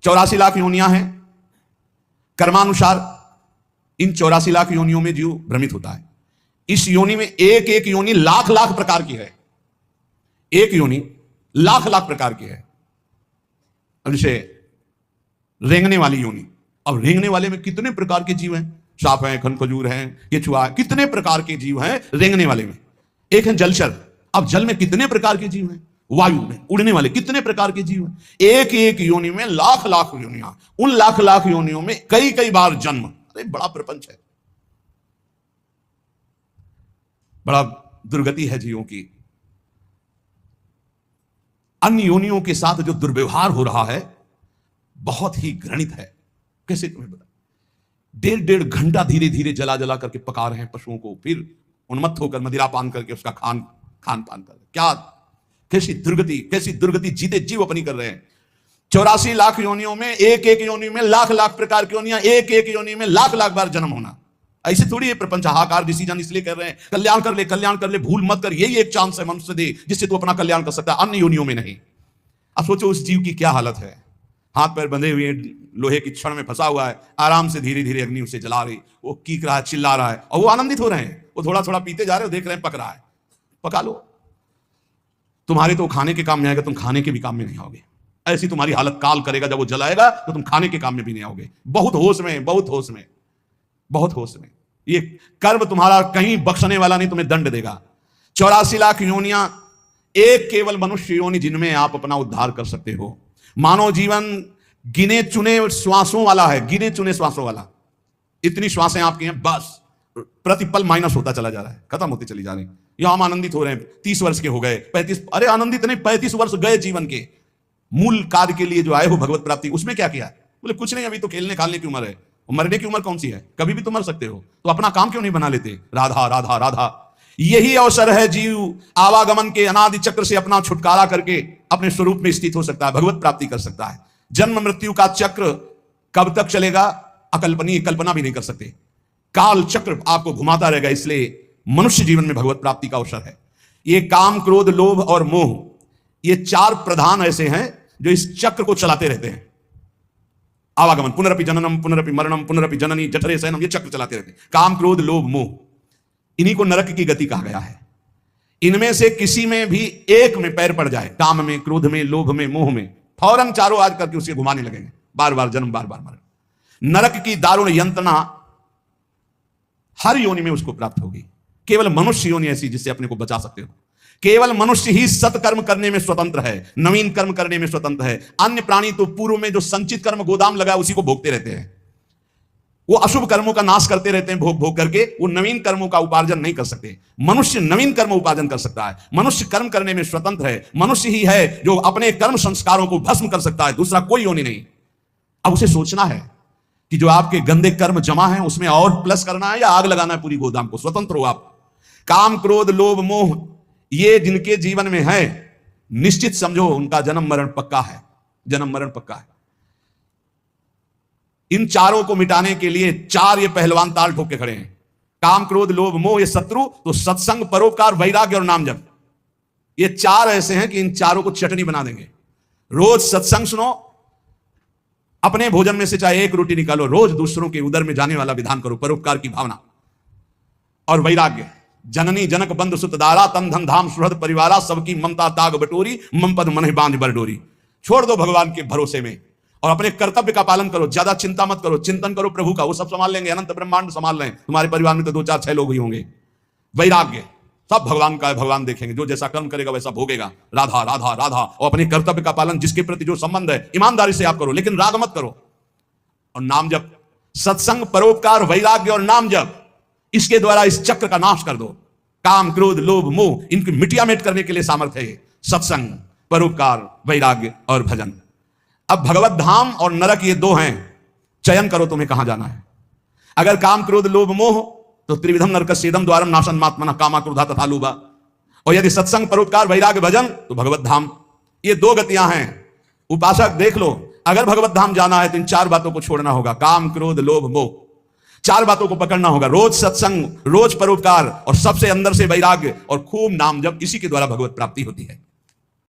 84 लाख योनियां हैं कर्मानुसार। इन 84 लाख योनियों में जीव भ्रमित होता है। इस योनि में एक एक योनि लाख लाख प्रकार की है। एक योनि लाख लाख प्रकार की है। अब जैसे रेंगने वाली योनि, अब रेंगने वाले में कितने प्रकार के जीव हैं? सांप हैं, खनखजूर हैं, केचुआ, कितने प्रकार के जीव हैं रेंगने वाले में। एक है जलचर, अब जल में कितने प्रकार के जीव हैं। वायु में उड़ने वाले कितने प्रकार के जीव हैं। एक एक योनि में लाख लाख योनियां, उन लाख लाख योनियों में कई कई बार जन्म। अरे बड़ा प्रपंच है, बड़ा दुर्गति है जीवों की। अन्य योनियों के साथ जो दुर्व्यवहार हो रहा है बहुत ही घृणित है। कैसे तुम्हें बता, 1.5 घंटा धीरे धीरे जला जला करके पका रहे हैं पशुओं को, फिर उन्मत्त होकर मदिरा पान करके उसका खान पान कर, क्या कैसी दुर्गति जीते जीव अपनी कर रहे हैं। 84 लाख योनियों में एक एक योनि में लाख लाख प्रकार की योनियां, एक एक योनि में लाख लाख बार जन्म होना। ऐसे थोड़ी ये प्रपंच हाहाकार डिसीजन इसलिए कर रहे हैं कल्याण कर ले, भूल मत कर, यही एक चांस है मनुष्य दे जिससे तू अपना कल्याण कर सकता है, अन्य योनियों में नहीं। अब सोचो उस जीव की क्या हालत है, हाथ पैर बंधे हुए लोहे की छड़ में फंसा हुआ है, आराम से धीरे धीरे अग्नि उसे जला रही, वो कीक रहा है, चिल्ला रहा है, और वो आनंदित हो रहे हैं। वो थोड़ा थोड़ा पीते जा रहे हो, देख रहे हैं पक रहा है, पका लो। तुम्हारे तो खाने के काम में आएगा, तुम खाने के भी काम में नहीं आओगे। ऐसी तुम्हारी हालत काल करेगा, जब वो जलाएगा तो तुम खाने के काम में भी नहीं आओगे। बहुत होश में, बहुत होश में, बहुत होश में। ये कर्म तुम्हारा कहीं बख्शने वाला नहीं, तुम्हें दंड देगा। 84 लाख योनियां, एक केवल मनुष्य योनि जिनमें आप अपना उद्धार कर सकते हो। मानव जीवन गिने चुने श्वासों वाला है, गिने चुने श्वासों वाला। इतनी श्वासें आपकी हैं, बस प्रतिपल माइनस होता चला जा रहा है, खत्म होती चली जा रही है। यहां हम आनंदित हो रहे हैं, 30 वर्ष के हो गए, 35, अरे आनंदित नहीं, 35 वर्ष गए जीवन के मूल कार्य के लिए जो आए हो भगवत प्राप्ति, उसमें क्या किया? बोले कुछ नहीं, अभी तो खेलने खालने की उम्र है। मरने की उम्र कौन सी है? कभी भी तो मर सकते हो, तो अपना काम क्यों नहीं बना लेते? राधा राधा राधा, यही अवसर है जीव आवागमन के अनादि चक्र से अपना छुटकारा करके अपने स्वरूप में स्थित हो सकता है, भगवत प्राप्ति कर सकता है। जन्म मृत्यु का चक्र कब तक चलेगा? अकल्पनीय, कल्पना भी नहीं कर सकते। काल चक्र आपको घुमाता रहेगा, इसलिए मनुष्य जीवन में भगवत प्राप्ति का अवसर है। ये काम, क्रोध, लोभ और मोह, ये 4 प्रधान ऐसे हैं जो इस चक्र को चलाते रहते हैं। आवागमन, पुनरपि जननम, पुनरपि मरणम, पुनरपि जननी जठरे शयनम, ये चक्र चलाते रहते हैं। काम, क्रोध, लोभ, मोह, इन्हीं को नरक की गति कहा गया है। इनमें से किसी में भी एक में पैर पड़ जाए, काम में, क्रोध में, लोभ में, मोह में, फौरन चारों आज करके उसे घुमाने लगेंगे, बार बार जन्म, बार बार मरण। नरक की दारुण यंत्रणा हर योनि में उसको प्राप्त होगी। केवल मनुष्य योनि ऐसी जिससे अपने को बचा सकते हो। केवल मनुष्य ही सत्कर्म करने में स्वतंत्र है, नवीन कर्म करने में स्वतंत्र है। अन्य प्राणी तो पूर्व में जो संचित कर्म गोदाम लगा उसी को भोगते रहते हैं। वो अशुभ कर्मों का नाश करते रहते हैं, भोग भोग करके। वो नवीन कर्मों का उपार्जन नहीं कर सकते। मनुष्य नवीन कर्म उपार्जन कर सकता है। मनुष्य कर्म करने में स्वतंत्र है। मनुष्य ही है जो अपने कर्म संस्कारों को भस्म कर सकता है, दूसरा कोई योनि नहीं। अब उसे सोचना है कि जो आपके गंदे कर्म जमा है उसमें और प्लस करना है या आग लगाना है पूरी गोदाम को। स्वतंत्र हो आप। काम, क्रोध, लोभ, मोह, ये जिनके जीवन में है, निश्चित समझो उनका जन्म मरण पक्का है, जन्म मरण पक्का है। इन चारों को मिटाने के लिए 4 ये पहलवान ताल ठोक के खड़े हैं। काम, क्रोध, लोभ, मोह ये शत्रु, तो सत्संग, परोपकार, वैराग्य और नाम जप, ये 4 ऐसे हैं कि इन चारों को चटनी बना देंगे। रोज सत्संग सुनो, अपने भोजन में से चाहे 1 रोटी निकालो, रोज दूसरों के उदर में जाने वाला विधान करो, परोपकार की भावना और वैराग्य। जननी जनक बंधु सुत दारा, तन धन धाम सुहृद परिवारा, सबकी ममता ताग बटोरी, मम पद मन बांध बरडोरी। छोड़ दो भगवान के भरोसे में और अपने कर्तव्य का पालन करो। ज्यादा चिंता मत करो, चिंतन करो प्रभु का, वो सब संभाल लेंगे। अनंत ब्रह्मांड संभाल लें। तुम्हारे परिवार में तो 2 4 6 लोग ही होंगे। वैराग्य, सब भगवान का है, भगवान देखेंगे। जो जैसा कर्म करेगा वैसा भोगेगा। राधा राधा राधा, और अपने कर्तव्य का पालन, जिसके प्रति जो संबंध है ईमानदारी से आप करो, लेकिन राग मत करो। और नाम जप, सत्संग, परोपकार, वैराग्य और नाम जप, इसके द्वारा इस चक्र का नाश कर दो। काम, क्रोध, लोभ, मोह, इनकी मिटिया मेट करने के लिए सामर्थ्य है सत्संग, परोपकार, वैराग्य और भजन। अब भगवत धाम और नरक ये 2 हैं, चयन करो तुम्हें कहां जाना है। अगर काम, क्रोध, लोभ, मोह, तो त्रिविधम नरकस्येदम द्वारम नाशन मात्मनः कामा क्रोधा तथा लोभा। और यदि सत्संग, परोपकार, वैराग्य, भजन, तो भगवत धाम। ये 2 गतियां हैं। उपासक देख लो, अगर भगवत धाम जाना है तो इन 4 बातों को छोड़ना होगा। काम, क्रोध, लोभ, मोह, 4 बातों को पकड़ना होगा। रोज सत्संग, रोज परोपकार और सबसे अंदर से वैराग्य और खूब नाम जप, इसी के द्वारा भगवत प्राप्ति होती है।